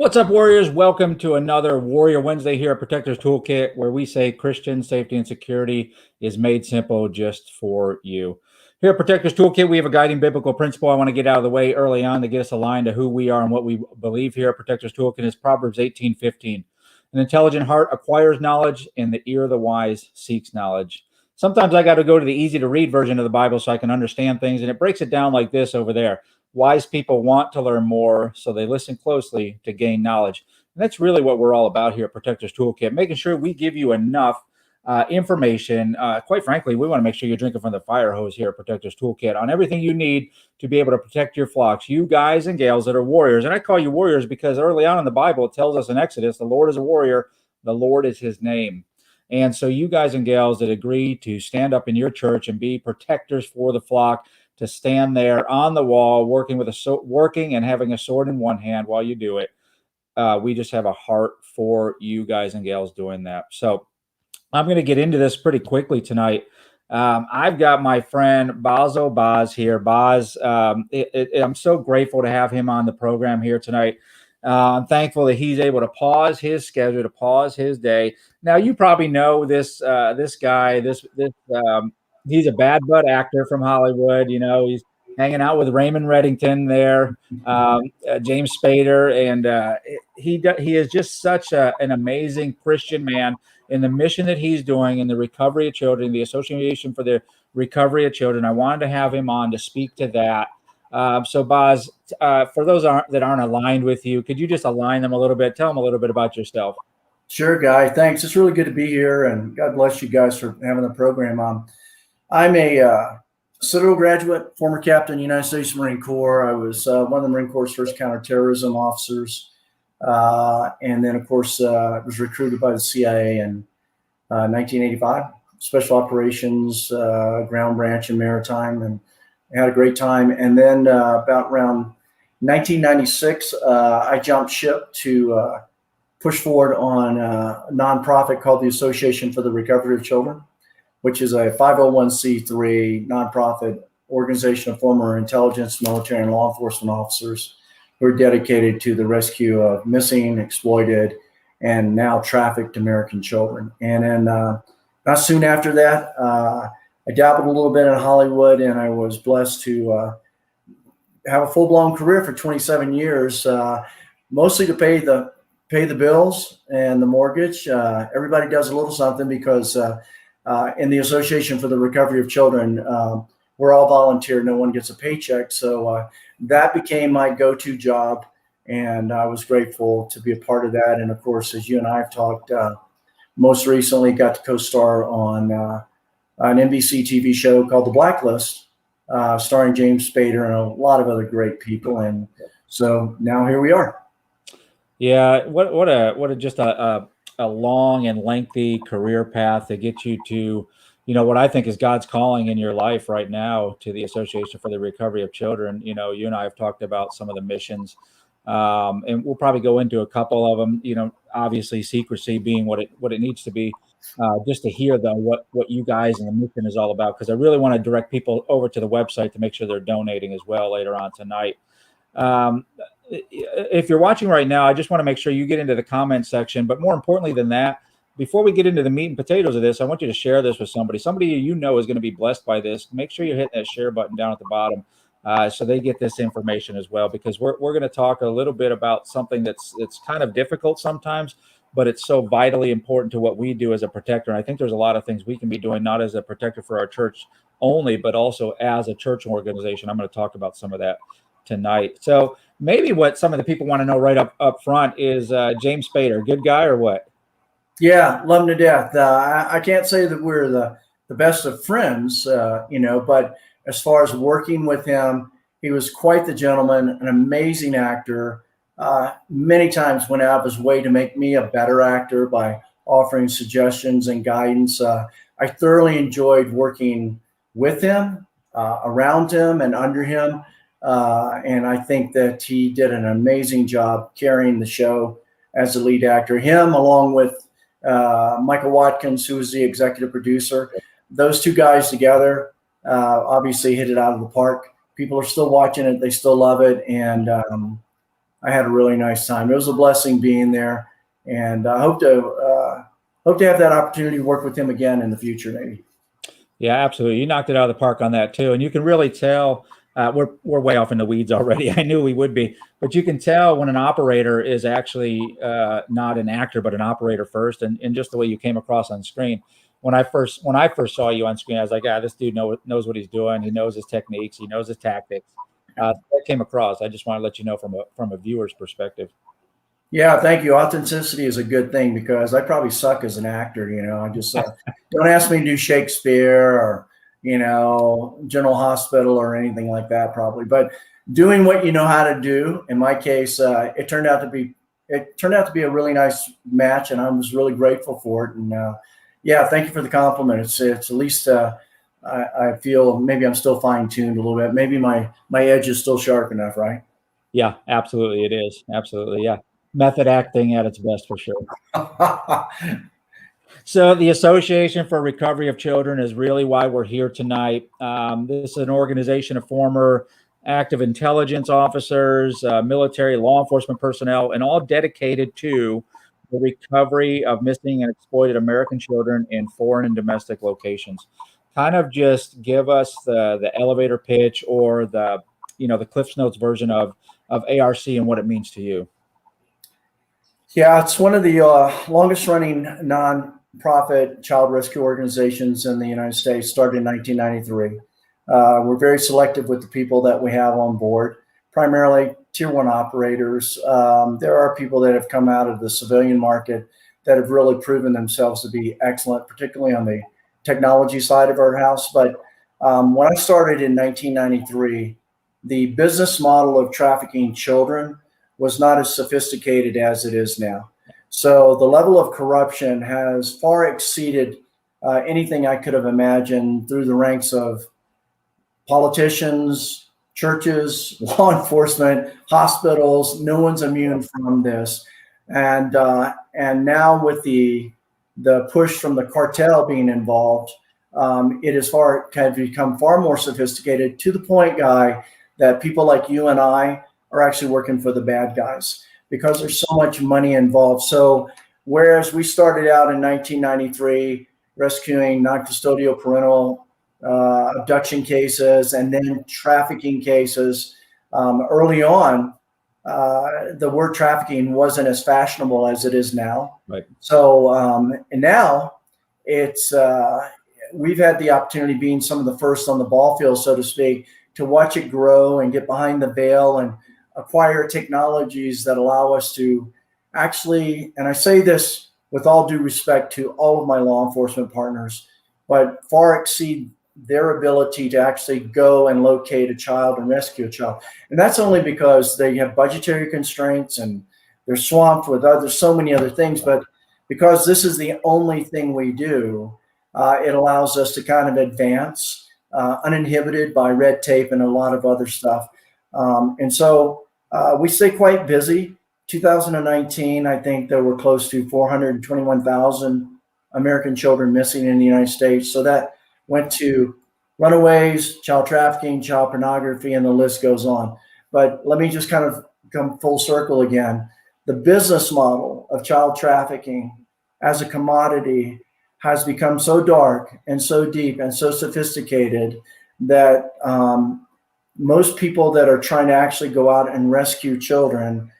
What's up, Warriors? Welcome to another Warrior Wednesday here at Protectors Toolkit, where we say Christian safety and security is made simple just for you. Here at Protectors Toolkit, we have a guiding biblical principle I want to get out of the way early on to get us aligned to who we are and what we believe here at Protectors Toolkit is Proverbs 18:15. An intelligent heart acquires knowledge, and the ear of the wise seeks knowledge. Sometimes I got to go to the easy-to-read version of the Bible so I can understand things, and it breaks it down like this over there. Wise people want to learn more, so they listen closely to gain knowledge. And that's really what we're all about here at Protectors Toolkit, making sure we give you enough information. Quite frankly, we want to make sure you're drinking from the fire hose here at Protectors Toolkit on everything you need to be able to protect your flocks, you guys and gals that are warriors. And I call you warriors because early on in the Bible, it tells us in Exodus, the Lord is a warrior, the Lord is his name. And so you guys and gals that agree to stand up in your church and be protectors for the flock, to stand there on the wall, working and having a sword in one hand while you do it. We just have a heart for you guys and gals doing that. So I'm going to get into this pretty quickly tonight. I've got my friend Bazzel here. I'm so grateful to have him on the program here tonight. I'm thankful that he's able to pause his schedule, to pause his day. Now, you probably know this guy. He's a bad butt actor from Hollywood. You know, he's hanging out with Raymond Reddington there, James Spader, and he is just such an amazing Christian man in the mission that he's doing in the recovery of children, the Association for the Recovery of Children. I wanted to have him on to speak to that. So, Baz, for those that aren't aligned with you, could you just align them a little bit? Tell them a little bit about yourself. Sure, Guy. Thanks. It's really good to be here, and God bless you guys for having the program on. I'm a Citadel graduate, former captain, United States Marine Corps. I was one of the Marine Corps' first counter-terrorism officers. And then, of course, was recruited by the CIA in 1985, Special Operations, Ground Branch and Maritime, and had a great time. And then about around 1996, I jumped ship to push forward on a nonprofit called the Association for the Recovery of Children, which is a 501c3 nonprofit organization of former intelligence, military, and law enforcement officers who are dedicated to the rescue of missing, exploited, and now trafficked American children. And then not soon after that, I dabbled a little bit in Hollywood, and I was blessed to have a full-blown career for 27 years, mostly to pay the bills and the mortgage. Everybody does a little something because in the Association for the Recovery of Children, we're all volunteer. No one gets a paycheck. So that became my go-to job, and I was grateful to be a part of that. And, of course, as you and I have talked, most recently got to co-star on an NBC TV show called The Blacklist, starring James Spader and a lot of other great people. And so now here we are. Yeah, what a long and lengthy career path to get you to, what I think is God's calling in your life right now, to the Association for the Recovery of Children. You and I have talked about some of the missions, and we'll probably go into a couple of them. Obviously secrecy being what it needs to be, just to hear what you guys and the mission is all about, because I really want to direct people over to the website to make sure they're donating as well later on tonight. If you're watching right now, I just want to make sure you get into the comment section. But more importantly than that, before we get into the meat and potatoes of this, I want you to share this with somebody is going to be blessed by this. Make sure you hit that share button down at the bottom so they get this information as well, because we're going to talk a little bit about something that's kind of difficult sometimes, but it's so vitally important to what we do as a protector. And I think there's a lot of things we can be doing, not as a protector for our church only, but also as a church organization. I'm going to talk about some of that tonight. So maybe what some of the people want to know right up front is James Spader, good guy or what? Yeah, love him to death. I can't say that we're the best of friends, but as far as working with him, he was quite the gentleman, an amazing actor. Many times went out of his way to make me a better actor by offering suggestions and guidance. I thoroughly enjoyed working with him, around him, and under him. And I think that he did an amazing job carrying the show as the lead actor. Him, along with Michael Watkins, who was the executive producer, those two guys together obviously hit it out of the park. People are still watching it. They still love it. And I had a really nice time. It was a blessing being there, and I hope to have that opportunity to work with him again in the future, maybe. Yeah, absolutely. You knocked it out of the park on that too, and you can really tell. We're way off in the weeds already. I knew we would be, but you can tell when an operator is actually not an actor, but an operator first, and just the way you came across on screen. When I first saw you on screen, I was like, this dude knows what he's doing. He knows his techniques. He knows his tactics. That came across. I just want to let you know from a viewer's perspective. Yeah, thank you. Authenticity is a good thing because I probably suck as an actor. I just don't ask me to do Shakespeare or General Hospital or anything like that, probably. But doing what you know how to do. In my case, it turned out to be a really nice match, and I was really grateful for it. And yeah, thank you for the compliment. It's at least I feel maybe I'm still fine tuned a little bit. Maybe my edge is still sharp enough, right? Yeah, absolutely, it is. Absolutely, yeah. Method acting at its best for sure. So the Association for Recovery of Children is really why we're here tonight. This is an organization of former active intelligence officers, military, law enforcement personnel, and all dedicated to the recovery of missing and exploited American children in foreign and domestic locations. Kind of just give us the elevator pitch or the Cliff's Notes version of ARC and what it means to you. Yeah, it's one of the longest running nonprofit child rescue organizations in the United States, started in 1993. We're very selective with the people that we have on board, primarily tier one operators. There are people that have come out of the civilian market that have really proven themselves to be excellent, particularly on the technology side of our house. But when I started in 1993, the business model of trafficking children was not as sophisticated as it is now. So the level of corruption has far exceeded anything I could have imagined through the ranks of politicians, churches, law enforcement, hospitals. No one's immune from this. And now with the push from the cartel being involved, it has become far more sophisticated, to the point, Guy, that people like you and I are actually working for the bad guys because there's so much money involved. So whereas we started out in 1993 rescuing non-custodial parental abduction cases and then trafficking cases, early on, the word trafficking wasn't as fashionable as it is now. Right. So and now it's we've had the opportunity, being some of the first on the ball field, so to speak, to watch it grow and get behind the veil and acquire technologies that allow us to actually, and I say this with all due respect to all of my law enforcement partners, but far exceed their ability to actually go and locate a child and rescue a child. And that's only because they have budgetary constraints and they're swamped with so many other things. But because this is the only thing we do, it allows us to kind of advance uninhibited by red tape and a lot of other stuff. And so we stay quite busy. 2019, I think there were close to 421,000 American children missing in the United States. So that went to runaways, child trafficking, child pornography, and the list goes on. But let me just kind of come full circle again. The business model of child trafficking as a commodity has become so dark and so deep and so sophisticated that most people that are trying to actually go out and rescue children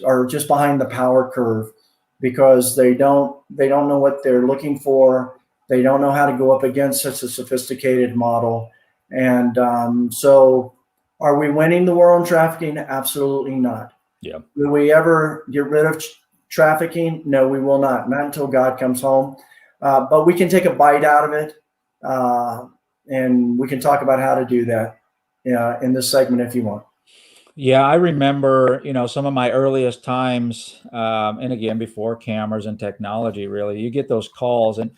are just behind the power curve because they don't know what they're looking for. They don't know how to go up against such a sophisticated model. And so are we winning the war on trafficking? Absolutely not. Yeah. Will we ever get rid of trafficking? No, we will not until God comes home. But we can take a bite out of it. And we can talk about how to do that in this segment if you want. Yeah, I remember, some of my earliest times, and again, before cameras and technology, really, you get those calls and,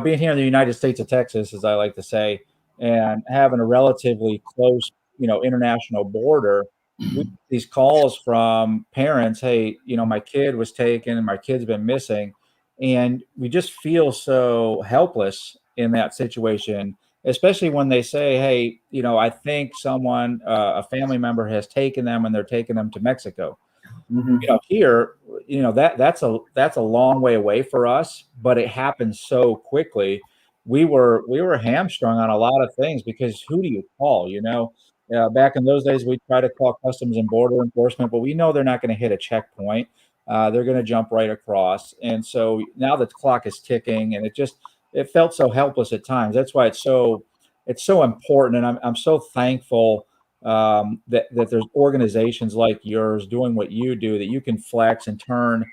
being here in the United States of Texas, as I like to say, and having a relatively close, international border, we get these calls from parents, hey, my kid was taken and my kid's been missing. And we just feel so helpless in that situation, especially when they say, hey, I think someone, a family member has taken them and they're taking them to Mexico. Here, that's a long way away for us, but it happened so quickly. We were hamstrung on a lot of things because who do you call? Back in those days, we try to call Customs and Border Enforcement, but we know they're not going to hit a checkpoint. They're going to jump right across, and so now the clock is ticking, and it felt so helpless at times. That's why it's so important, and I'm so thankful that there's organizations like yours doing what you do, that you can flex and turn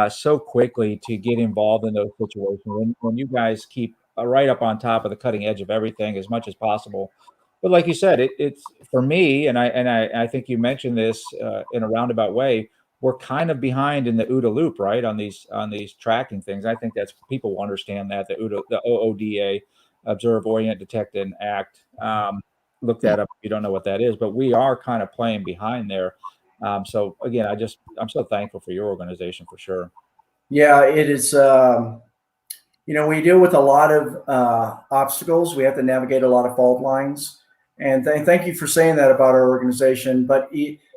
so quickly to get involved in those situations. When you guys keep right up on top of the cutting edge of everything as much as possible. But like you said, it's for me, and I think you mentioned this in a roundabout way. We're kind of behind in the OODA loop, right, on these tracking things. I think that's people will understand that the OODA, Observe, Orient, Detect, and Act. Look that up if you don't know what that is, but we are kind of playing behind there. So again, I'm so thankful for your organization for sure. Yeah, it is. We deal with a lot of obstacles. We have to navigate a lot of fault lines. And thank you for saying that about our organization. But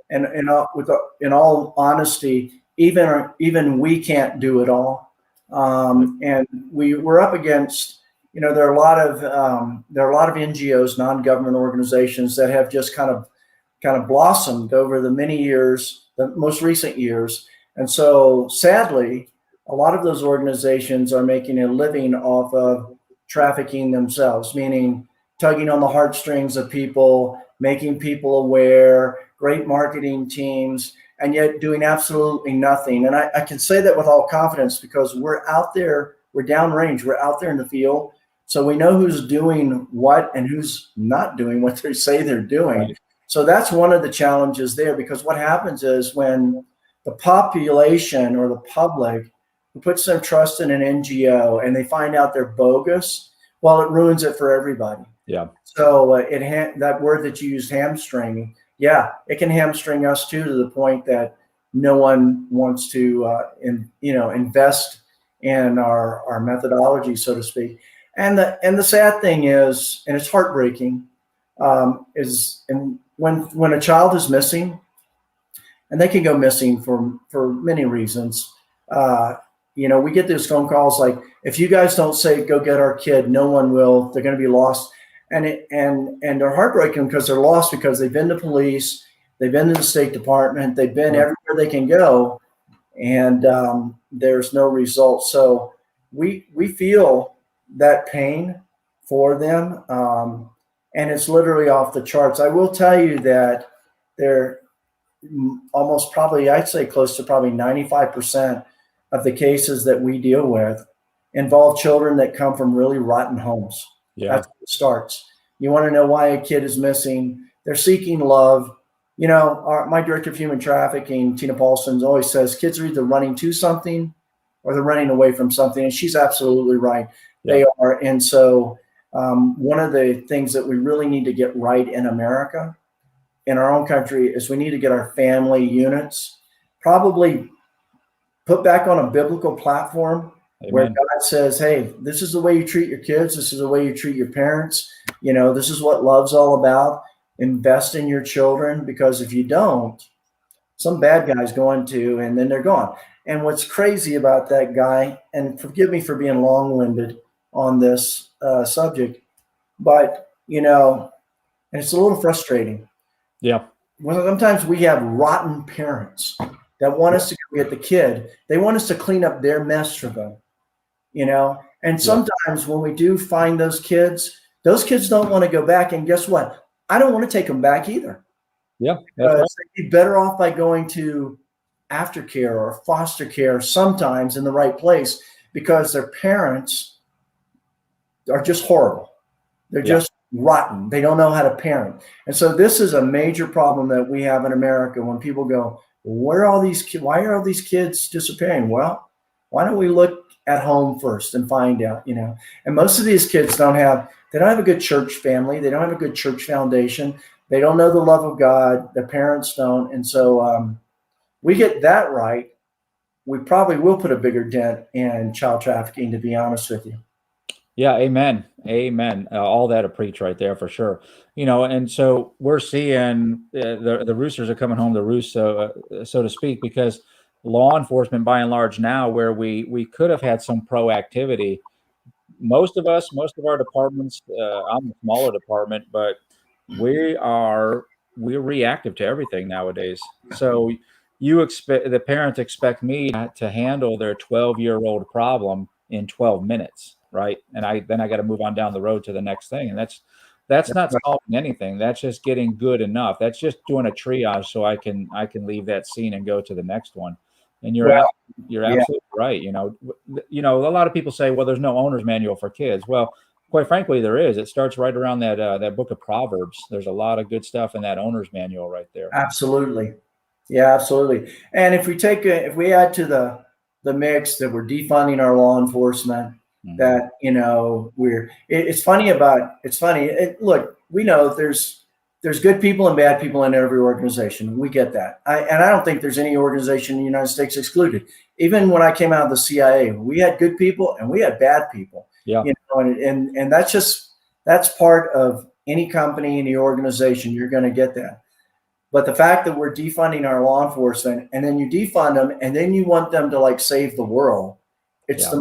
in all honesty, even we can't do it all. And we're up against. There are a lot of NGOs, non-government organizations that have just kind of blossomed over the many years, the most recent years. And so sadly, a lot of those organizations are making a living off of trafficking themselves, meaning tugging on the heartstrings of people, making people aware, great marketing teams, and yet doing absolutely nothing. And I can say that with all confidence because we're out there, we're downrange, we're out there in the field. So we know who's doing what and who's not doing what they say they're doing. Right. So that's one of the challenges there, because what happens is when the population or the public who puts their trust in an NGO and they find out they're bogus, well, it ruins it for everybody. Yeah. So that word that you used, hamstring, yeah, it can hamstring us too, to the point that no one wants to invest in our methodology, so to speak. And the sad thing is, and it's heartbreaking, is when a child is missing, and they can go missing for many reasons. We get those phone calls like, if you guys don't say go get our kid, no one will. They're going to be lost, and they're heartbroken because they're lost because they've been to police, they've been to the State Department, they've been everywhere they can go, and there's no result. So we feel that pain for them, and it's literally off the charts. I will tell you that they're almost probably, I'd say close to probably 95% of the cases that we deal with involve children that come from really rotten homes. Yeah. That's where it starts. You want to know why a kid is missing? They're seeking love. My director of human trafficking, Tina Paulson, always says kids are either running to something or they're running away from something. And she's absolutely right. Yeah. They are. And so one of the things that we really need to get right in America, in our own country, is we need to get our family units probably put back on a biblical platform. Amen. Where God says, hey, this is the way you treat your kids. This is the way you treat your parents. This is what love's all about. Invest in your children, because if you don't, some bad guy's going to, and then they're gone. And what's crazy about that guy, and forgive me for being long-winded on this subject, but, and it's a little frustrating. Yeah. Well, sometimes we have rotten parents that want us to go get the kid. They want us to clean up their mess for them, And sometimes when we do find those kids don't want to go back. And guess what? I don't want to take them back either. Yeah. They'd be better off by going to aftercare or foster care sometimes in the right place, because their parents are just horrible. They're just rotten. They don't know how to parent. And so this is a major problem that we have in America when people go, why are all these kids disappearing? Well, why don't we look at home first and find out, And most of these kids don't have a good church family. They don't have a good church foundation. They don't know the love of God. Their parents don't. And so we get that right, we probably will put a bigger dent in child trafficking, to be honest with you. Yeah, amen, amen. All that a preach right there for sure. And so we're seeing the roosters are coming home to roost, so to speak, because law enforcement, by and large, now where we could have had some proactivity. Most of our departments, I'm a smaller department, but we are we're reactive to everything nowadays. So the parents expect me to handle their 12-year-old problem in 12 minutes, right? And I got to move on down the road to the next thing. And that's not solving anything. That's just getting good enough. That's just doing a triage so I can leave that scene and go to the next one. And Well, you're yeah, absolutely right. A lot of people say, well, there's no owner's manual for kids. Well, quite frankly, there is. It starts right around that book of Proverbs. There's a lot of good stuff in that owner's manual right there. absolutely. Yeah, absolutely. And if we add to the mix that we're defunding our law enforcement, Mhm. that it's funny look, we know there's good people and bad people in every organization. We get that. I don't think there's any organization in the United States excluded. Even when I came out of the CIA, we had good people and we had bad people. Yeah, And that's part of any company, any organization. You're going to get that. But the fact that we're defunding our law enforcement, and then you defund them, and then you want them to like save the world, it's yeah,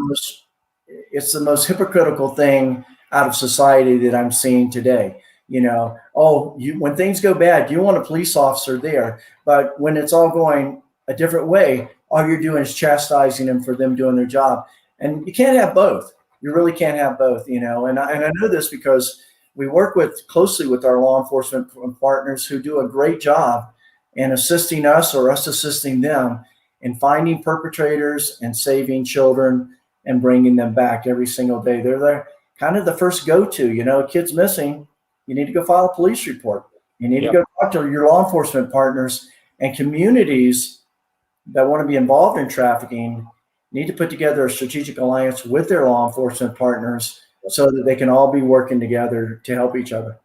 the most hypocritical thing out of society that I'm seeing today. When things go bad, you want a police officer there, but when it's all going a different way, all you're doing is chastising them for them doing their job, and you can't have both. You really can't have both. And I know this because we work closely with our law enforcement partners who do a great job in assisting us or us assisting them in finding perpetrators and saving children and bringing them back every single day. They're kind of the first go-to. A kid's missing, you need to go file a police report. You need to yeah. go talk to your law enforcement partners, and communities that want to be involved in trafficking need to put together a strategic alliance with their law enforcement partners so that they can all be working together to help each other.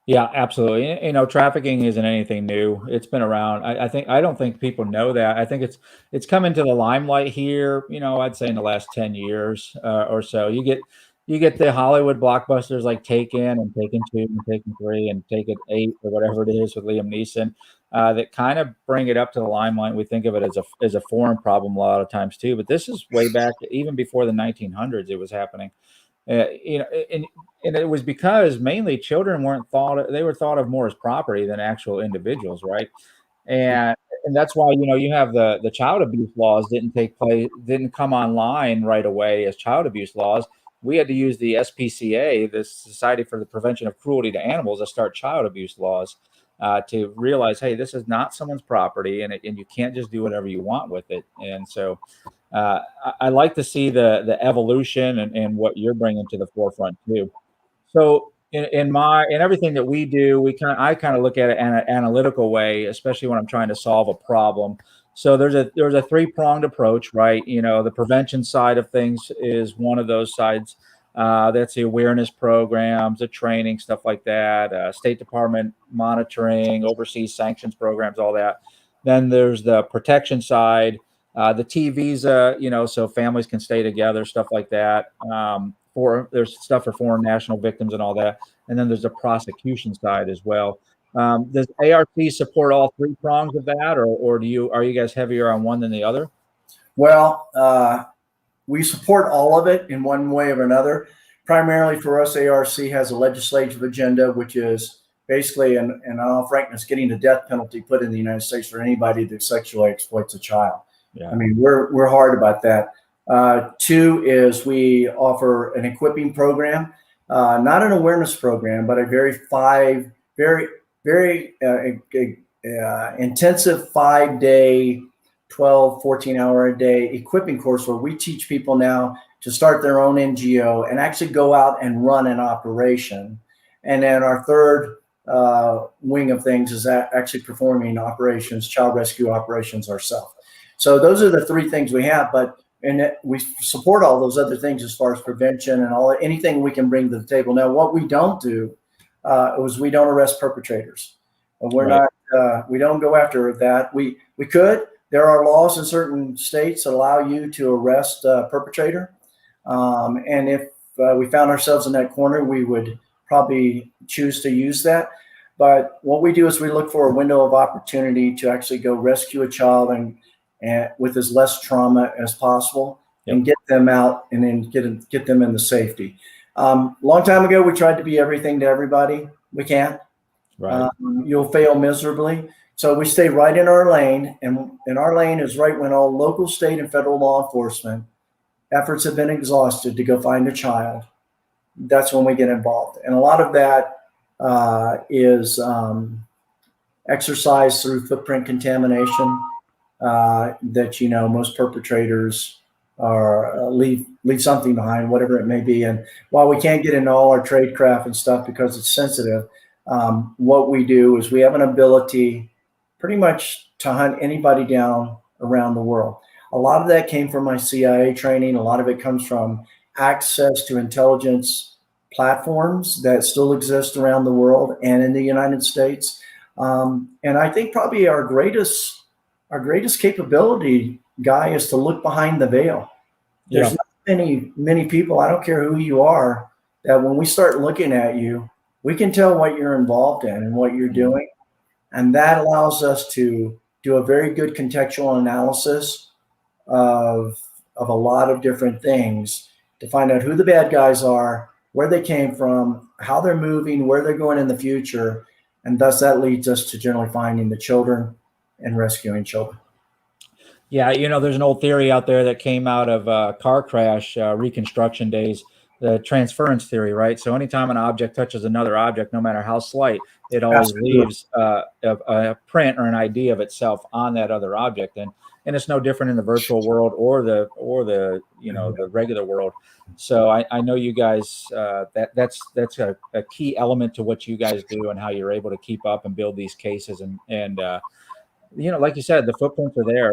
Yeah, absolutely. Trafficking isn't anything new. It's been around. I don't think people know that. I think it's come into the limelight here. I'd say in the last 10 years or so. You get the Hollywood blockbusters like Taken and Taken 2 and Taken 3 and Taken 8 or whatever it is with Liam Neeson that kind of bring it up to the limelight. We think of it as a foreign problem a lot of times too. But this is way back, even before the 1900s. It was happening. And it was because mainly children they were thought of more as property than actual individuals, right? And and that's why you have the child abuse laws didn't come online right away as child abuse laws. We had to use the SPCA, the Society for the Prevention of Cruelty to Animals, to start child abuse laws to realize, hey, this is not someone's property, and you can't just do whatever you want with it. And so I like to see the evolution and what you're bringing to the forefront too. So in everything that we do, I kind of look at it in an analytical way, especially when I'm trying to solve a problem. So there's a three-pronged approach, right? The prevention side of things is one of those sides. That's the awareness programs, the training, stuff like that. State Department monitoring, overseas sanctions programs, all that. Then there's the protection side, the T visa, so families can stay together, stuff like that. There's stuff for foreign national victims and all that, and then there's the prosecution side as well. Does ARC support all three prongs of that, or are you guys heavier on one than the other? Well, we support all of it in one way or another. Primarily for us, ARC has a legislative agenda, which is basically, in all frankness, getting the death penalty put in the United States for anybody that sexually exploits a child. Yeah. I mean, we're hard about that. Two is we offer an equipping program, not an awareness program, but a very intensive 5-day, 12, 14-hour a day equipping course where we teach people now to start their own NGO and actually go out and run an operation. And then our third wing of things is actually performing operations, child rescue operations ourselves. So those are the three things we have, and we support all those other things as far as prevention and anything we can bring to the table. Now, what we don't do is we don't arrest perpetrators. We're Right. not. We don't go after that. We could. There are laws in certain states that allow you to arrest a perpetrator, and if we found ourselves in that corner, we would probably choose to use that. But what we do is we look for a window of opportunity to actually go rescue a child and with as less trauma as possible, and get them out and then get them into safety. Long time ago, we tried to be everything to everybody. We can't. Right. You'll fail miserably. So we stay right in our lane, and our lane is right when all local, state, and federal law enforcement efforts have been exhausted to go find a child. That's when we get involved. And a lot of that is exercised through footprint contamination that, most perpetrators are leave something behind, whatever it may be. And while we can't get into all our tradecraft and stuff because it's sensitive, what we do is we have an ability pretty much to hunt anybody down around the world. A lot of that came from my CIA training. A lot of it comes from access to intelligence platforms that still exist around the world and in the United States. And I think probably our greatest capability, Guy, is to look behind the veil. There's not many people, I don't care who you are, that when we start looking at you, we can tell what you're involved in and what you're doing. And that allows us to do a very good contextual analysis of a lot of different things to find out who the bad guys are, where they came from, how they're moving, where they're going in the future. And thus that leads us to generally finding the children and rescuing children. Yeah, there's an old theory out there that came out of car crash reconstruction days, the transference theory, right? So anytime an object touches another object, no matter how slight, it always leaves a print or an ID of itself on that other object. And it's no different in the virtual world or the the regular world. So I know you guys, that's a key element to what you guys do and how you're able to keep up and build these cases. And like you said, the footprints are there.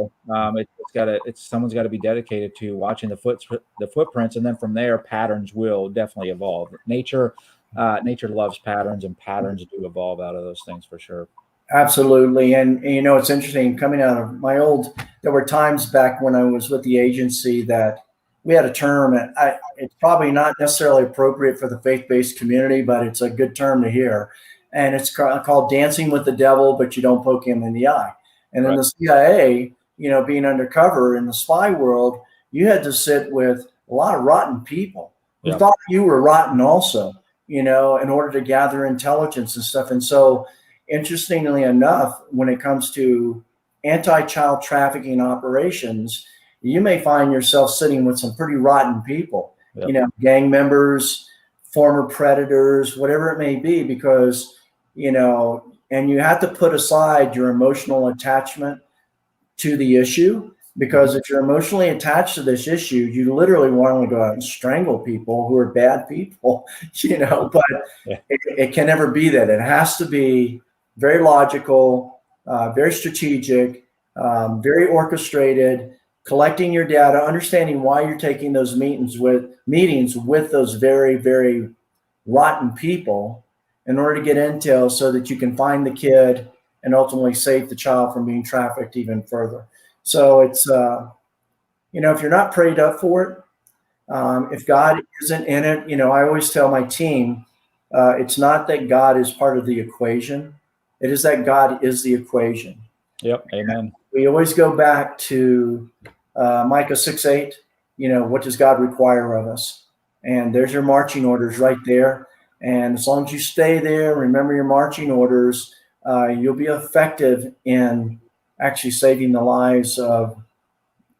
Someone's got to be dedicated to watching the footprints, and then from there, patterns will definitely evolve. Nature loves patterns, and patterns do evolve out of those things for sure. Absolutely. And it's interesting coming out of there were times back when I was with the agency that we had a term, and it's probably not necessarily appropriate for the faith-based community, but it's a good term to hear. And it's called dancing with the devil, but you don't poke him in the eye. And in the CIA, being undercover in the spy world, you had to sit with a lot of rotten people who thought you were rotten also, in order to gather intelligence and stuff. And so, interestingly enough, when it comes to anti-child trafficking operations, you may find yourself sitting with some pretty rotten people, gang members, former predators, whatever it may be, because, and you have to put aside your emotional attachment to the issue, because if you're emotionally attached to this issue, you literally want to go out and strangle people who are bad people, but it can never be that. It has to be very logical, very strategic, very orchestrated, collecting your data, understanding why you're taking those meetings with those very, very rotten people in order to get intel so that you can find the kid and ultimately save the child from being trafficked even further. So it's, if you're not prayed up for it, if God isn't in it, I always tell my team, it's not that God is part of the equation. It is that God is the equation. Yep. Amen. We always go back to Micah 6:8, what does God require of us? And there's your marching orders right there. And as long as you stay there, remember your marching orders, you'll be effective in actually saving the lives of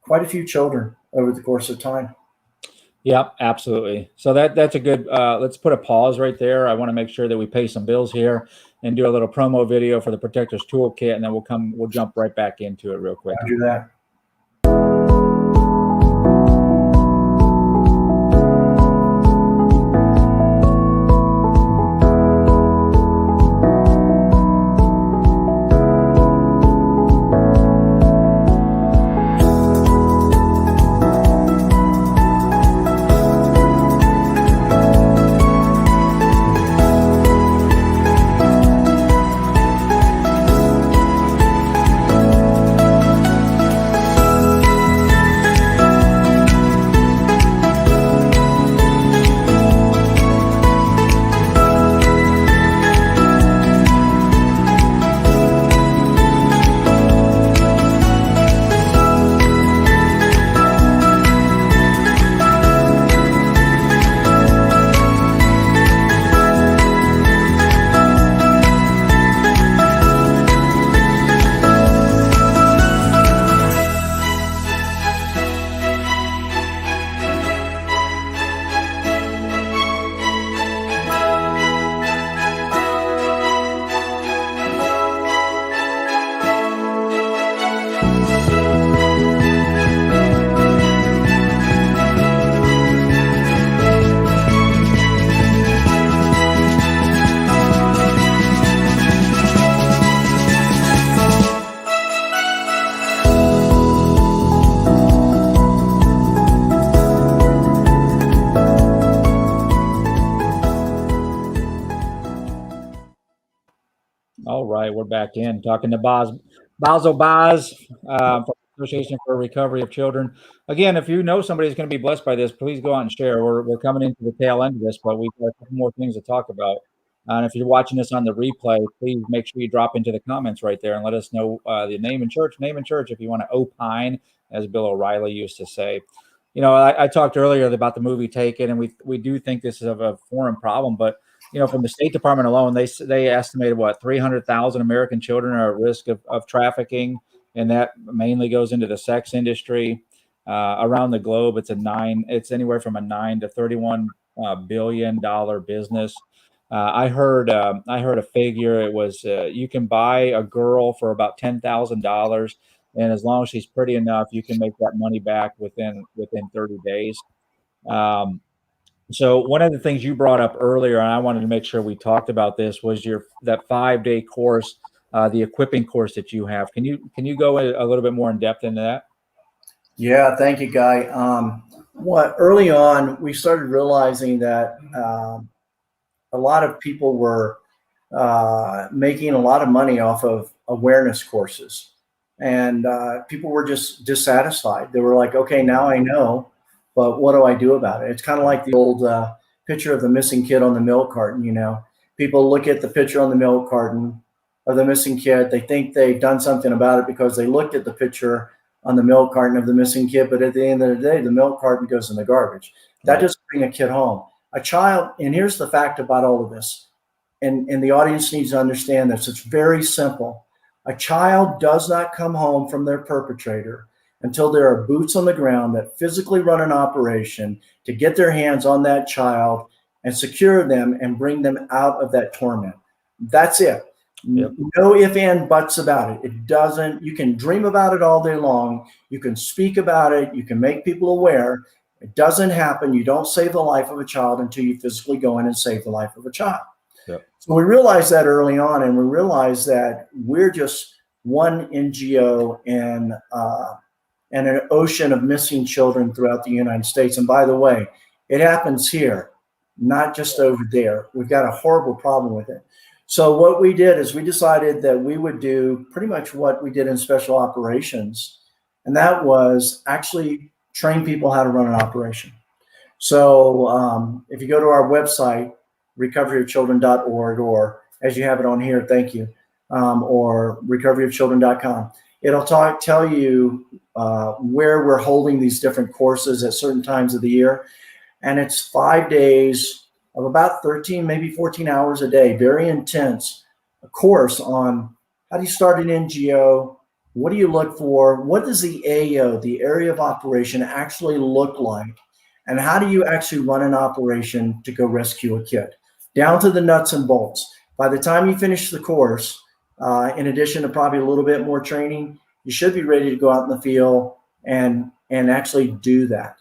quite a few children over the course of time. Yeah, absolutely. So that's a good, let's put a pause right there. I want to make sure that we pay some bills here and do a little promo video for the Protector's Toolkit, and then we'll jump right back into it real quick. I'll do that. All right, we're back in talking to Bazzel from the Association for Recovery of Children. Again, if you know somebody who's going to be blessed by this, please go out and share. We're coming into the tail end of this, but we've got a couple more things to talk about. And if you're watching this on the replay, please make sure you drop into the comments right there and let us know the name and church if you want to opine, as Bill O'Reilly used to say. You know, I talked earlier about the movie Taken, and we do think this is a foreign problem, but you know, from the State Department alone, they estimated 300,000 American children are at risk of trafficking, and that mainly goes into the sex industry. Around the globe, it's anywhere from a $9 to $31 billion business. I heard a figure. It was you can buy a girl for about $10,000, and as long as she's pretty enough, you can make that money back within 30 days. So one of the things you brought up earlier, and I wanted to make sure we talked about this, was that 5-day course, the equipping course that you have. Can you go a little bit more in depth into that? Yeah, thank you, Guy. Early on, we started realizing that a lot of people were making a lot of money off of awareness courses, and people were just dissatisfied. They were like, okay, now I know, but what do I do about it? It's kind of like the old picture of the missing kid on the milk carton. You know, people look at the picture on the milk carton of the missing kid. They think they've done something about it because they looked at the picture on the milk carton of the missing kid. But at the end of the day, the milk carton goes in the garbage. That doesn't bring a kid home. A child, and here's the fact about all of this, and the audience needs to understand this. It's very simple. A child does not come home from their perpetrator until there are boots on the ground that physically run an operation to get their hands on that child and secure them and bring them out of that torment. That's it. Yep. No ifs, and buts about it. It doesn't, you can dream about it all day long. You can speak about it. You can make people aware. It doesn't happen. You don't save the life of a child until you physically go in and save the life of a child. Yep. So we realized that early on, and we realized that we're just one NGO and an ocean of missing children throughout the United States. And by the way, it happens here, not just over there. We've got a horrible problem with it. So what we did is we decided that we would do pretty much what we did in special operations, and that was actually train people how to run an operation. So if you go to our website, recoveryofchildren.org, or as you have it on here, thank you, or recoveryofchildren.com, it'll tell you where we're holding these different courses at certain times of the year. And it's 5 days of about 13, maybe 14 hours a day, very intense, a course on how do you start an NGO, what do you look for, what does the AO, the area of operation, actually look like, and how do you actually run an operation to go rescue a kid, down to the nuts and bolts. By the time you finish the course, in addition to probably a little bit more training, you should be ready to go out in the field and actually do that.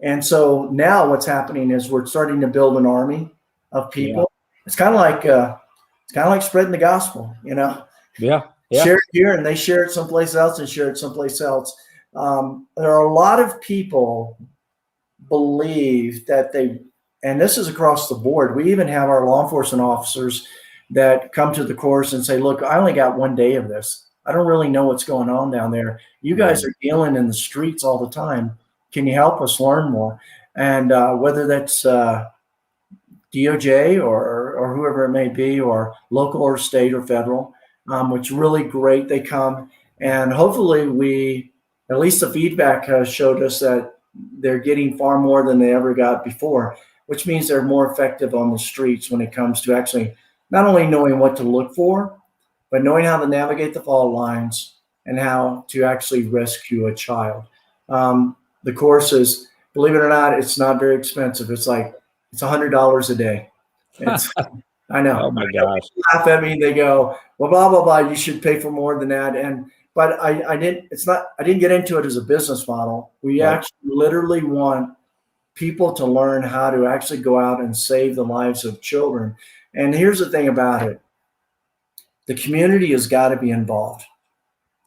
And so now what's happening is we're starting to build an army of people. Yeah. It's kind of like spreading the gospel, you know. Yeah. Share it here, and they share it someplace else, and share it someplace else. There are a lot of people believe that and this is across the board. We even have our law enforcement officers that come to the course and say, look, I only got 1 day of this. I don't really know what's going on down there. You guys are dealing in the streets all the time. Can you help us learn more? And whether that's DOJ or whoever it may be, or local or state or federal, which really great. They come, and hopefully at least the feedback has showed us that they're getting far more than they ever got before, which means they're more effective on the streets when it comes to actually not only knowing what to look for, but knowing how to navigate the fault lines and how to actually rescue a child. The course is, believe it or not, it's not very expensive. It's $100 a day. I know. Oh my gosh. People laugh at me. They go, well, blah, blah, blah. You should pay for more than that. But I didn't get into it as a business model. We actually literally want people to learn how to actually go out and save the lives of children. And here's the thing about it. The community has got to be involved.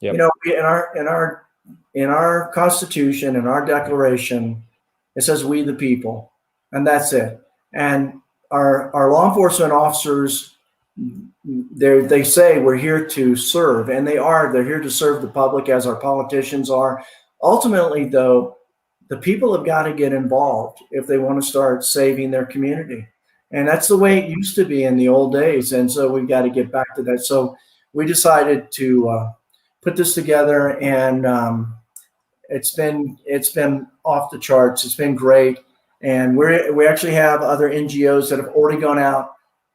Yep. You know, in our Constitution, in our Declaration, it says we the people, and that's it. And our law enforcement officers they say we're here to serve, and they're here to serve the public as our politicians are. Ultimately, though, the people have got to get involved if they want to start saving their community. And that's the way it used to be in the old days. And so we've got to get back to that. So we decided to put this together, and it's been off the charts. It's been great. And we actually have other NGOs that have already gone out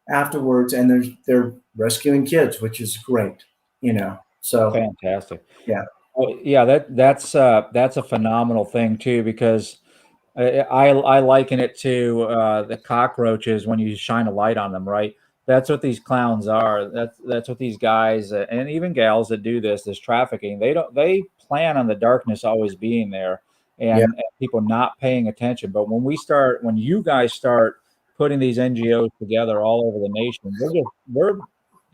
afterwards, and they're rescuing kids, which is great, So Fantastic. yeah. Well, yeah, that's a phenomenal thing too, because I liken it to the cockroaches when you shine a light on them, right? That's what these clowns are. That's what these guys and even gals that do this trafficking. They plan on the darkness always being there, and people not paying attention. But when you guys start putting these NGOs together all over the nation, we're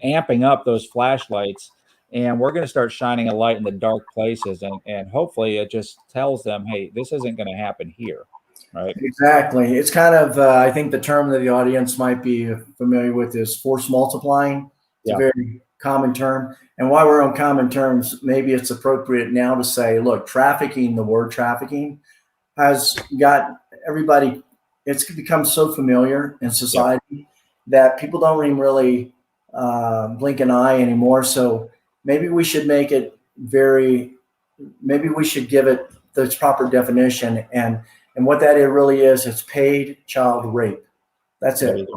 amping up those flashlights, and we're going to start shining a light in the dark places, and hopefully it just tells them, hey, this isn't going to happen here, right? Exactly. It's kind of I think the term that the audience might be familiar with is force multiplying. It's a very common term, and while we're on common terms, maybe it's appropriate now to say, look, the word trafficking has got everybody, it's become so familiar in society that people don't even really blink an eye anymore. So maybe we should make it maybe we should give it the proper definition. And what that really is, it's paid child rape. That's it.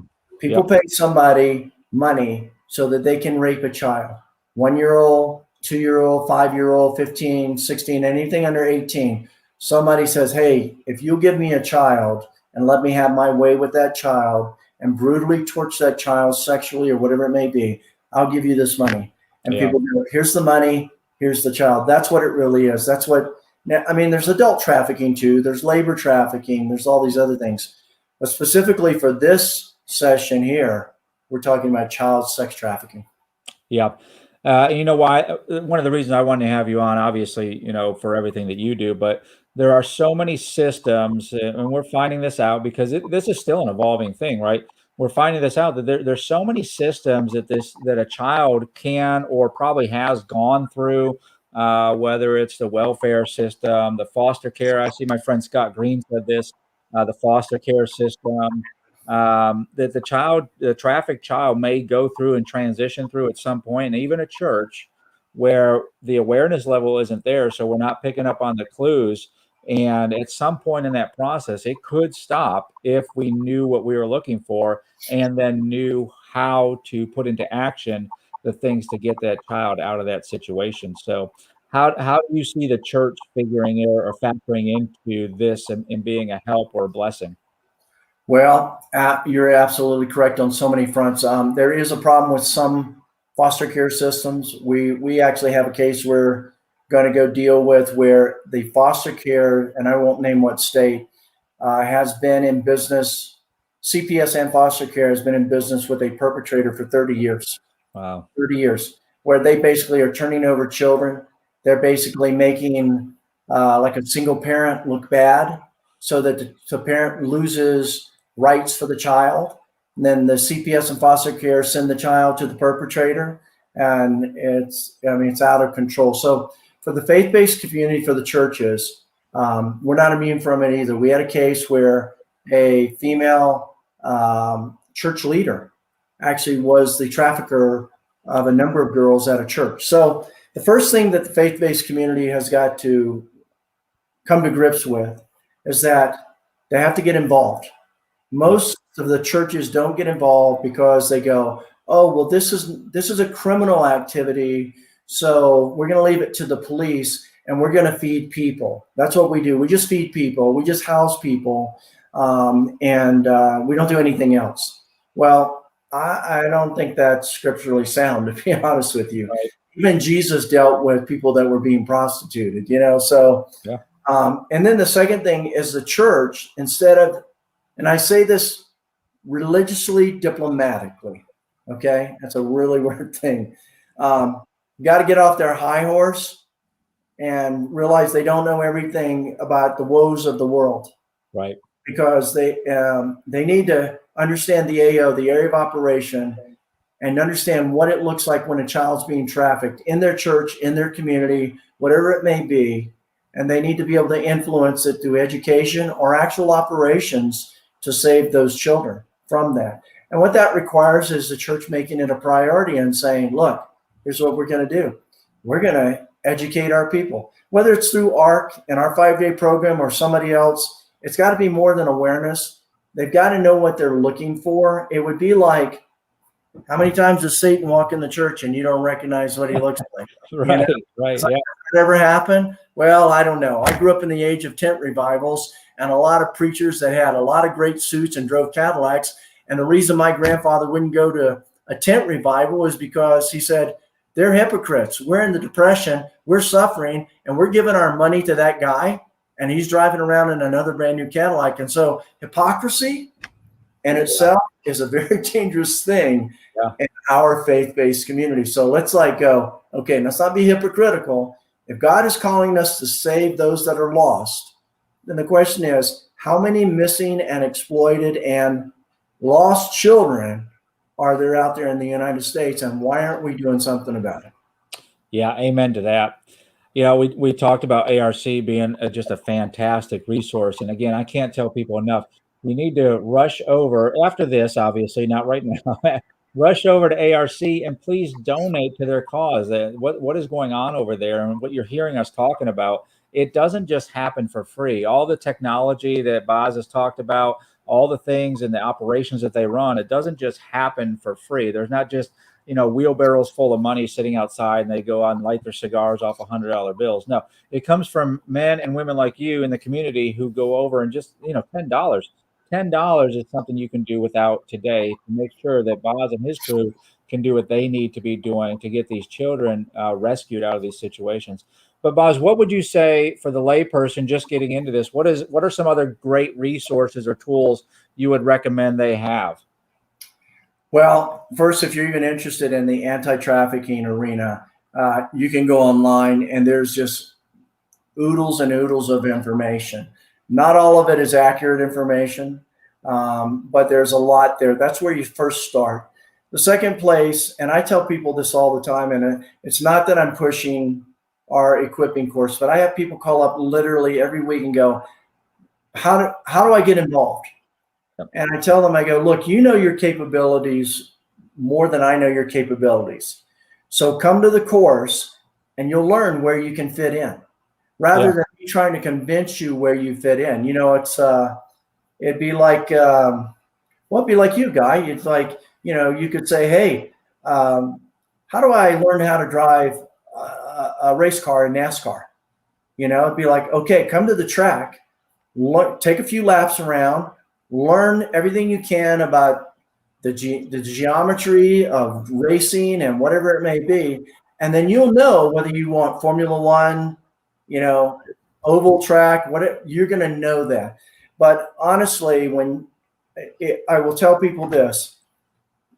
People pay somebody money so that they can rape a child. 1-year-old, 2-year-old, 5-year-old, 15, 16, anything under 18. Somebody says, hey, if you give me a child and let me have my way with that child and brutally torture that child sexually or whatever it may be, I'll give you this money. And people go, here's the money, here's the child. That's what it really is. That's what, I mean, there's adult trafficking too. There's labor trafficking. There's all these other things. But specifically for this session here, we're talking about child sex trafficking. Yeah. You know why? One of the reasons I wanted to have you on, obviously, for everything that you do, but there are so many systems, and we're finding this out because this is still an evolving thing, right? We're finding this out that there's so many systems that a child can or probably has gone through, whether it's the welfare system, the foster care. I see my friend Scott Green said this, the foster care system. That the trafficked child may go through and transition through at some point, and even a church where the awareness level isn't there. So we're not picking up on the clues. And at some point in that process, it could stop if we knew what we were looking for and then knew how to put into action the things to get that child out of that situation. So how do you see the church figuring it or factoring into this and being a help or a blessing? Well, you're absolutely correct on so many fronts. There is a problem with some foster care systems. We actually have a case we're going to go deal with where the foster care, and I won't name what state, has been in business. CPS and foster care has been in business with a perpetrator for 30 years. Wow. 30 years, where they basically are turning over children. They're basically making like a single parent look bad so that the parent loses rights for the child. And then the CPS and foster care send the child to the perpetrator, and it's out of control. So for the faith-based community, for the churches, we're not immune from it either. We had a case where a female church leader actually was the trafficker of a number of girls at a church. So the first thing that the faith-based community has got to come to grips with is that they have to get involved. Most of the churches don't get involved because they go, oh, well, this is a criminal activity, so we're going to leave it to the police and we're going to feed people. That's what we do. We just feed people. We just house people, and we don't do anything else. Well, I don't think that's scripturally sound, to be honest with you. Right. Even Jesus dealt with people that were being prostituted, so. Yeah. And then the second thing is the church, instead of, and I say this religiously diplomatically, okay? That's a really weird thing. You got to get off their high horse and realize they don't know everything about the woes of the world. Right. Because they need to understand the AO, the area of operation, and understand what it looks like when a child's being trafficked in their church, in their community, whatever it may be. And they need to be able to influence it through education or actual operations to save those children from that. And what that requires is the church making it a priority and saying, look, here's what we're going to do. We're going to educate our people, whether it's through ARC and our 5-day program or somebody else. It's got to be more than awareness. They've got to know what they're looking for. It would be like, how many times does Satan walk in the church and you don't recognize what he looks like? Right, right. Like, yeah. Ever happen? Well, I don't know. I grew up in the age of tent revivals and a lot of preachers that had a lot of great suits and drove Cadillacs. And the reason my grandfather wouldn't go to a tent revival was because he said, they're hypocrites. We're in the Depression. We're suffering, and we're giving our money to that guy, and he's driving around in another brand new Cadillac. And so hypocrisy in itself is a very dangerous thing in our faith-based community. So let's go, okay, let's not be hypocritical. If God is calling us to save those that are lost, then the question is, how many missing and exploited and lost children are there out there in the United States, and why aren't we doing something about it? Yeah, amen to that. We talked about ARC being just a fantastic resource. And again, I can't tell people enough. We need to rush over after this, obviously, not right now, rush over to ARC and please donate to their cause. What is going on over there and what you're hearing us talking about, it doesn't just happen for free. All the technology that Baz has talked about, all the things and the operations that they run, it doesn't just happen for free. There's not just, wheelbarrows full of money sitting outside and they go out and light their cigars off $100 bills. No, it comes from men and women like you in the community who go over and just, $10. $10 is something you can do without today to make sure that Baz and his crew can do what they need to be doing to get these children rescued out of these situations. But Baz, what would you say for the layperson just getting into this? What are some other great resources or tools you would recommend they have? Well, first, if you're even interested in the anti-trafficking arena, you can go online and there's just oodles and oodles of information. Not all of it is accurate information, but there's a lot there. That's where you first start. The second place, and I tell people this all the time, and it's not that I'm pushing our equipping course, but I have people call up literally every week and go, how do I get involved? And I tell them, I go, look, you know your capabilities more than I know your capabilities. So come to the course and you'll learn where you can fit in rather than me trying to convince you where you fit in. It'd be like, it'd be like you, Guy. It's like, you could say, hey, how do I learn how to drive a race car in NASCAR? It'd be like, okay, come to the track, take a few laps around, learn everything you can about the geometry of racing and whatever it may be. And then you'll know whether you want Formula One, oval track, you're going to know that. But honestly, I will tell people this,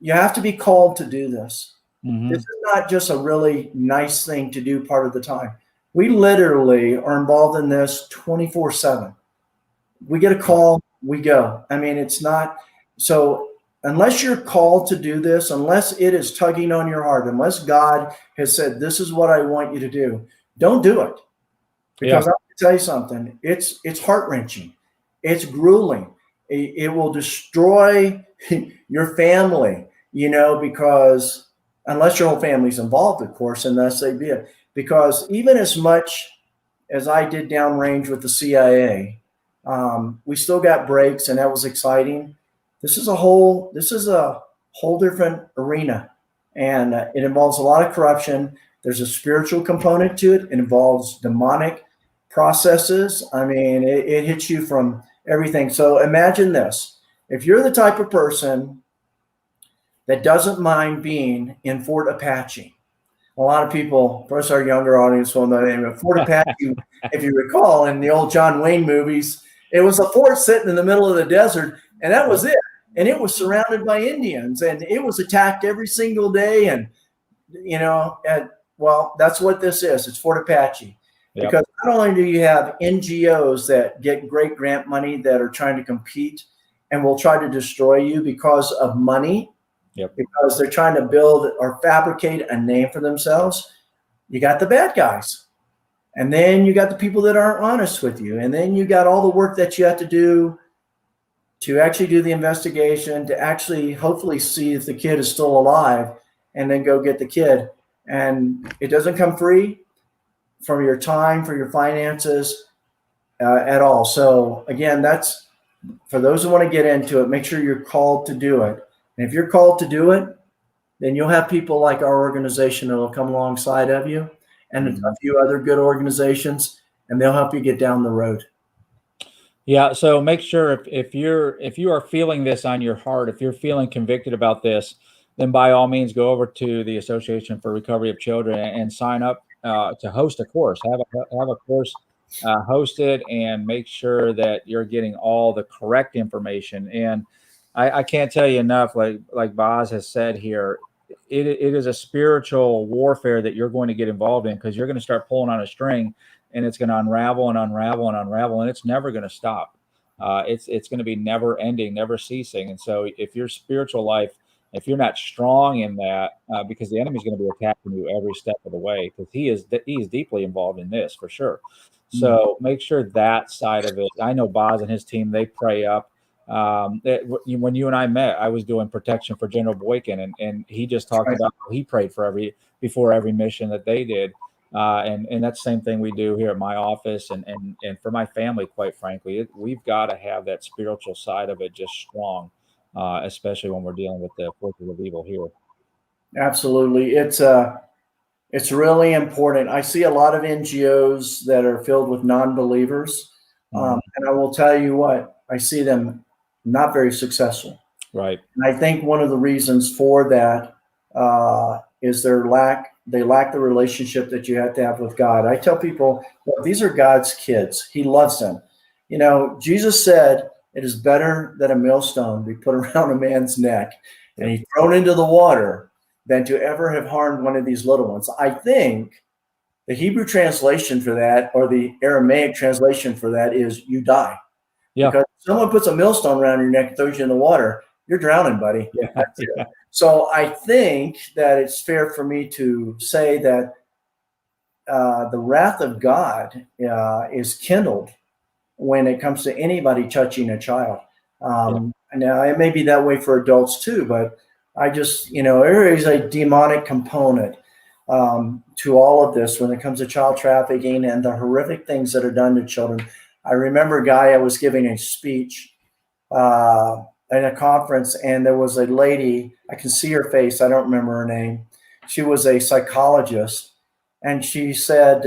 you have to be called to do this. Mm-hmm. This is not just a really nice thing to do part of the time. We literally are involved in this 24/7. We get a call, we go. I mean, it's not so unless you're called to do this, unless it is tugging on your heart, unless God has said, this is what I want you to do, don't do it. Because I'm going to tell you something, it's heart-wrenching. It's grueling. It will destroy your family, because unless your whole family's involved, of course, unless they be it. Because even as much as I did downrange with the CIA, we still got breaks, and that was exciting. This is a whole different arena, and it involves a lot of corruption. There's a spiritual component to it. It involves demonic processes. I mean, it hits you from everything. So imagine this. If you're the type of person that doesn't mind being in Fort Apache, a lot of people, of course, our younger audience will know the name of Fort Apache. If you recall, in the old John Wayne movies, it was a fort sitting in the middle of the desert, and that was it. And it was surrounded by Indians, and it was attacked every single day. And, that's what this is. It's Fort Apache. Yep. Because not only do you have NGOs that get great grant money that are trying to compete and will try to destroy you because of money, Yep. because they're trying to build or fabricate a name for themselves. You got the bad guys. And then you got the people that aren't honest with you. And then you got all the work that you have to do to actually do the investigation, to actually hopefully see if the kid is still alive, and then go get the kid. And it doesn't come free from your time, for your finances at all. So again, that's for those who want to get into it, make sure you're called to do it. And if you're called to do it, then you'll have people like our organization that will come alongside of you, and a few other good organizations, and they'll help you get down the road. Yeah. So make sure if you are feeling this on your heart, if you're feeling convicted about this, then by all means go over to the Association for Recovery of Children and sign up to host a course. Have a course hosted, and make sure that you're getting all the correct information. And I can't tell you enough, like Baz has said here, it is a spiritual warfare that you're going to get involved in, because you're going to start pulling on a string, and it's going to unravel and unravel and unravel, and it's never going to stop. It's going to be never ending, never ceasing. And so if your spiritual life, if you're not strong in that, because the enemy is going to be attacking you every step of the way, because he is deeply involved in this for sure. So make sure that side of it. I know Baz and his team, they pray up. When you and I met, I was doing protection for General Boykin, and he just talked about how he prayed before every mission that they did. And that's the same thing we do here at my office, and for my family, quite frankly, we've got to have that spiritual side of it just strong, especially when we're dealing with the forces of evil here. Absolutely. It's really important. I see a lot of NGOs that are filled with non-believers. And I will tell you what, I see them not very successful. Right. And I think one of the reasons for that is they lack the relationship that you have to have with God. I tell people, well, these are God's kids. He loves them. You know, Jesus said, it is better that a millstone be put around a man's neck and he's thrown into the water than to ever have harmed one of these little ones. I think the Hebrew translation for that, or the Aramaic translation for that, is you die. Yeah. Because if someone puts a millstone around your neck and throws you in the water, you're drowning, buddy. Yeah. So I think that it's fair for me to say that the wrath of God is kindled when it comes to anybody touching a child. Now, it may be that way for adults too, but I just, there is a demonic component to all of this when it comes to child trafficking and the horrific things that are done to children. I remember a guy, I was giving a speech at a conference, and there was a lady, I can see her face, I don't remember her name. She was a psychologist, and she said,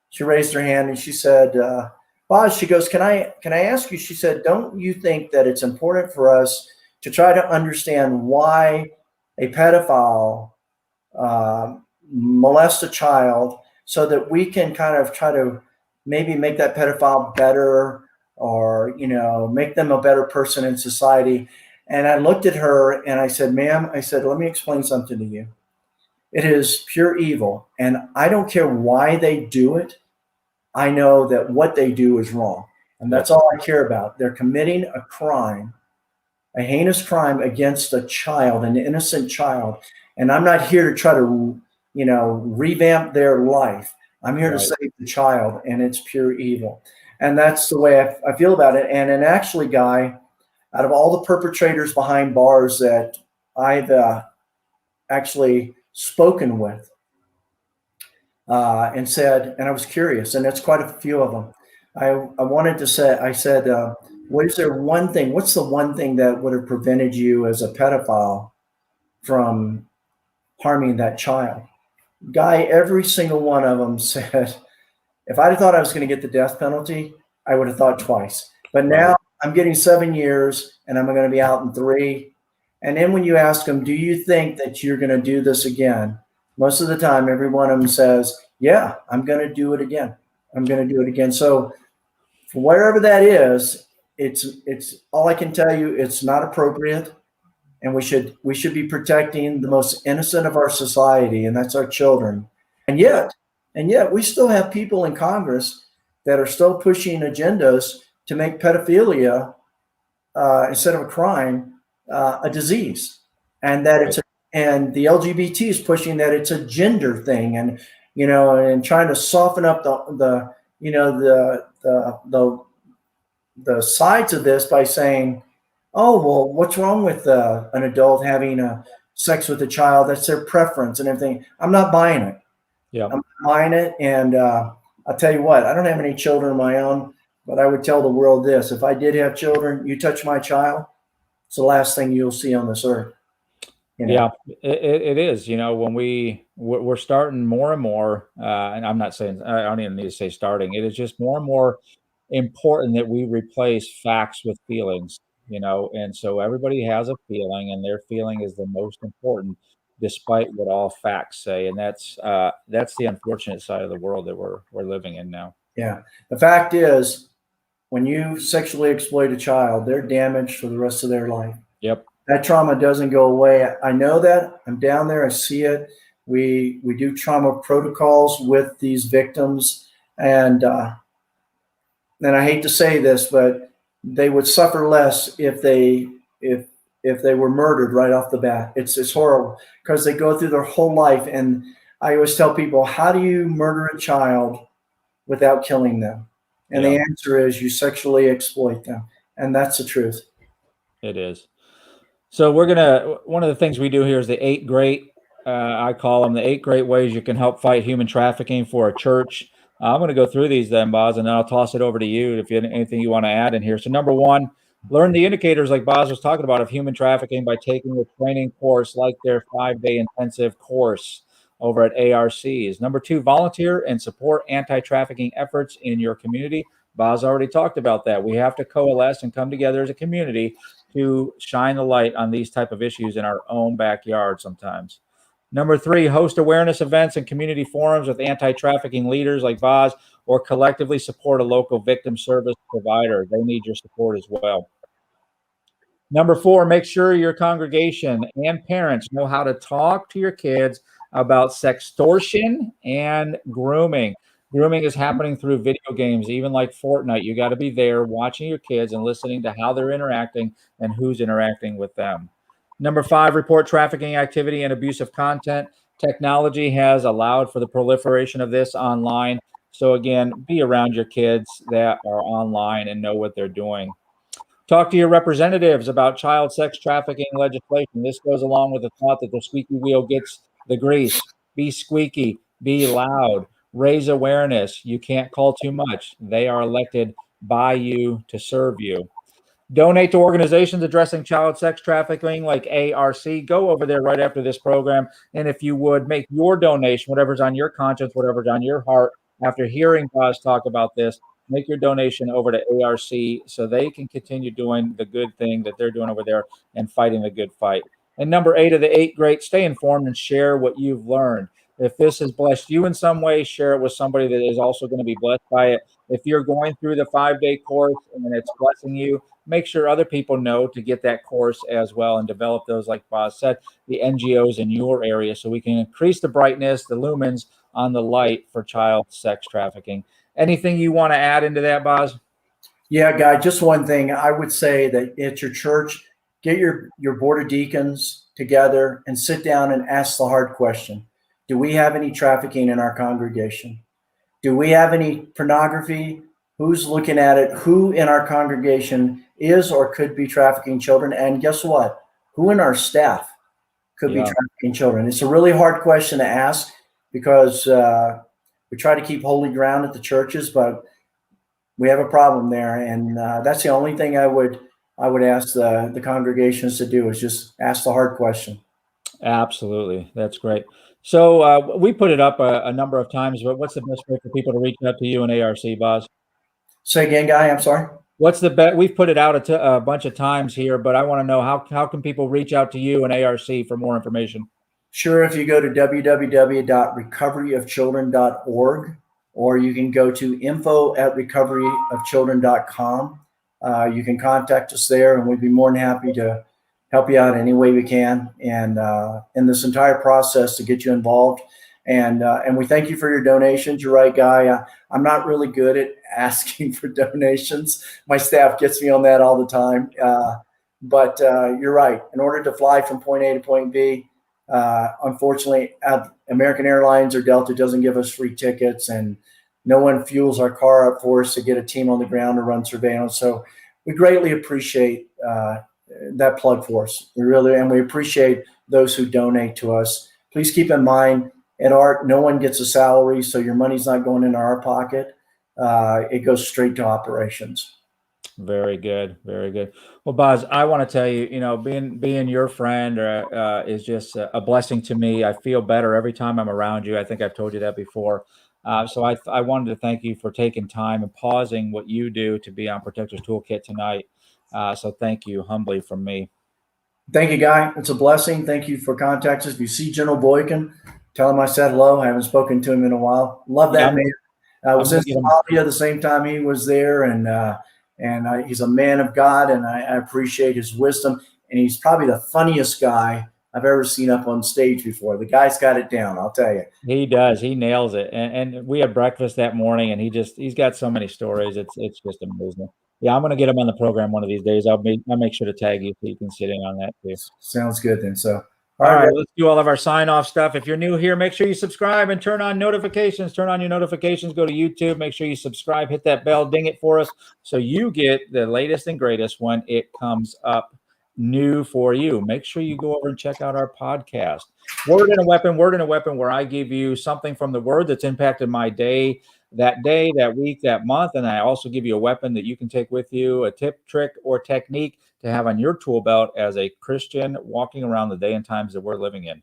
she raised her hand and she said, Boz, she goes, can I ask you, she said, don't you think that it's important for us to try to understand why a pedophile molests a child, so that we can kind of try to maybe make that pedophile better, or, make them a better person in society? And I looked at her and I said, ma'am, I said, let me explain something to you. It is pure evil. And I don't care why they do it. I know that what they do is wrong. And that's all I care about. They're committing a crime, a heinous crime against a child, an innocent child. And I'm not here to try to, revamp their life. I'm here to save the child, and it's pure evil. And that's the way I feel about it. And actually, Guy, out of all the perpetrators behind bars that I've actually spoken with and said, and I was curious, and that's quite a few of them, I wanted to say, I said, what's the one thing that would have prevented you as a pedophile from harming that child? Guy, every single one of them said, if I'd thought I was going to get the death penalty, I would have thought twice. But now I'm getting 7 years and I'm going to be out in 3. And then when you ask them, do you think that you're going to do this again? Most of the time, every one of them says, yeah, I'm going to do it again. I'm going to do it again. So for wherever that is, it's all I can tell you, it's not appropriate. And we should be protecting the most innocent of our society, and that's our children. And yet we still have people in Congress that are still pushing agendas to make pedophilia, instead of a crime, a disease. and that it's and the LGBT is pushing that it's a gender thing, and and trying to soften up the the sides of this by saying, oh, well, what's wrong with an adult having sex with a child? That's their preference and everything. I'm not buying it. Yeah. I'm not buying it. And I'll tell you what, I don't have any children of my own, but I would tell the world this: if I did have children, you touch my child, it's the last thing you'll see on this earth. Yeah, it is. When we're starting more and more, and I'm not saying, I don't even need to say starting. It is just more and more important that we replace facts with feelings. And so everybody has a feeling, and their feeling is the most important, despite what all facts say. And that's the unfortunate side of the world that we're living in now. Yeah, the fact is, when you sexually exploit a child, they're damaged for the rest of their life. Yep. That trauma doesn't go away. I know that. I'm down there. I see it. We do trauma protocols with these victims, and I hate to say this, but they would suffer less if they were murdered right off the bat. It's horrible because they go through their whole life. And I always tell people, how do you murder a child without killing them? And the answer is you sexually exploit them, and that's the truth. It is. So one of the things we do here is the 8 great, I call them the 8 great ways you can help fight human trafficking for a church. I'm going to go through these then, Boz, and then I'll toss it over to you if you have anything you want to add in here. So number 1, learn the indicators like Boz was talking about of human trafficking by taking a training course like their 5-day intensive course over at ARCs. Number 2, volunteer and support anti-trafficking efforts in your community. Boz already talked about that. We have to coalesce and come together as a community to shine the light on these type of issues in our own backyard sometimes. Number 3, host awareness events and community forums with anti-trafficking leaders like Boz, or collectively support a local victim service provider. They need your support as well. Number 4, make sure your congregation and parents know how to talk to your kids about sextortion and grooming. Grooming is happening through video games, even like Fortnite. You got to be there watching your kids and listening to how they're interacting and who's interacting with them. Number 5, report trafficking activity and abusive content. Technology has allowed for the proliferation of this online. So again, be around your kids that are online and know what they're doing. Talk to your representatives about child sex trafficking legislation. This goes along with the thought that the squeaky wheel gets the grease. Be squeaky, be loud, raise awareness. You can't call too much. They are elected by you to serve you. Donate to organizations addressing child sex trafficking like ARC. Go over there right after this program. And if you would, make your donation, whatever's on your conscience, whatever's on your heart, after hearing Boz talk about this, make your donation over to ARC so they can continue doing the good thing that they're doing over there and fighting the good fight. And number 8 of the 8 great, stay informed and share what you've learned. If this has blessed you in some way, share it with somebody that is also going to be blessed by it. If you're going through the 5-day course and it's blessing you, make sure other people know to get that course as well and develop those, like Boz said, the NGOs in your area so we can increase the brightness, the lumens on the light for child sex trafficking. Anything you want to add into that, Boz? Yeah, Guy, just one thing. I would say that at your church, get your board of deacons together and sit down and ask the hard question. Do we have any trafficking in our congregation? Do we have any pornography? Who's looking at it? Who in our congregation is or could be trafficking children? And guess what? Who in our staff could be trafficking children? It's a really hard question to ask because we try to keep holy ground at the churches, but we have a problem there. And that's the only thing I would ask the congregations to do is just ask the hard question. Absolutely. That's great. So we put it up a number of times, but what's the best way for people to reach out to you and ARC, Boz? Say again, Guy, I'm sorry. What's the best? We've put it out a bunch of times here, but I want to know how can people reach out to you and ARC for more information? Sure. If you go to www.recoveryofchildren.org, or you can go to info@recoveryofchildren.com. You can contact us there, and we'd be more than happy to help you out any way we can, and in this entire process to get you involved. And we thank you for your donations. You're right, Guy. I'm not really good at asking for donations. My staff gets me on that all the time. But you're right. In order to fly from point A to point B, unfortunately, American Airlines or Delta doesn't give us free tickets, and no one fuels our car up for us to get a team on the ground to run surveillance. So we greatly appreciate that plug for us. And we appreciate those who donate to us. Please keep in mind, at ARC, no one gets a salary, so your money's not going into our pocket. It goes straight to operations. Very good. Very good. Well, Baz, I want to tell you, being your friend is just a blessing to me. I feel better every time I'm around you. I think I've told you that before. So I wanted to thank you for taking time and pausing what you do to be on Protectors Toolkit tonight. So thank you humbly from me. Thank you, Guy. It's a blessing. Thank you for contacting us. If you see General Boykin, tell him I said hello. I haven't spoken to him in a while. Love that man. I was in Somalia the same time he was there, and he's a man of God, and I appreciate his wisdom. And he's probably the funniest guy I've ever seen up on stage before. The guy's got it down, I'll tell you. He does. He nails it. And we had breakfast that morning, and he's got so many stories. It's just amazing. Yeah, I'm going to get him on the program one of these days. I'll make sure to tag you so you can sit in on that too. Sounds good then. So, all right, let's do all of our sign-off stuff. If you're new here, make sure you subscribe and turn on notifications. Turn on your notifications. Go to YouTube. Make sure you subscribe. Hit that bell. Ding it for us so you get the latest and greatest when it comes up new for you. Make sure you go over and check out our podcast, Word in a Weapon, where I give you something from the Word that's impacted my day, that week, that month. And I also give you a weapon that you can take with you, a tip, trick, or technique to have on your tool belt as a Christian walking around the day and times that we're living in.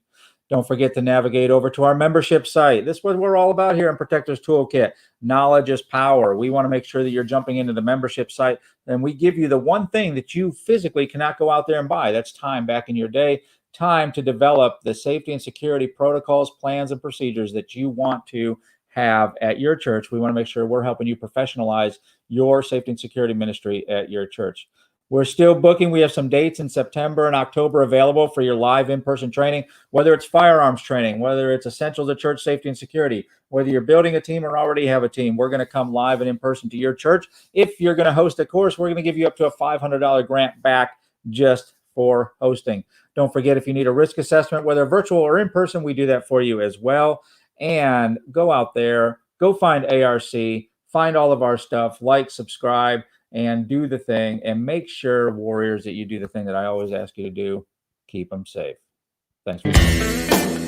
Don't forget to navigate over to our membership site. This is what we're all about here in Protectors Toolkit. Knowledge is power. We want to make sure that you're jumping into the membership site, and we give you the one thing that you physically cannot go out there and buy. That's time back in your day, time to develop the safety and security protocols, plans, and procedures that you want to have at your church. We want to make sure we're helping you professionalize your safety and security ministry at your church. We're still booking. We have some dates in September and October available for your live in-person training, whether it's firearms training, whether it's essentials of church safety and security, whether you're building a team or already have a team. We're going to come live and in person to your church. If you're going to host a course, we're going to give you up to a $500 grant back just for hosting. Don't forget, if you need a risk assessment, whether virtual or in person, we do that for you as well. And go out there, go find ARC, find all of our stuff, like, subscribe, and do the thing, and make sure, warriors, that you do the thing that I always ask you to do. Keep them safe. Thanks for listening.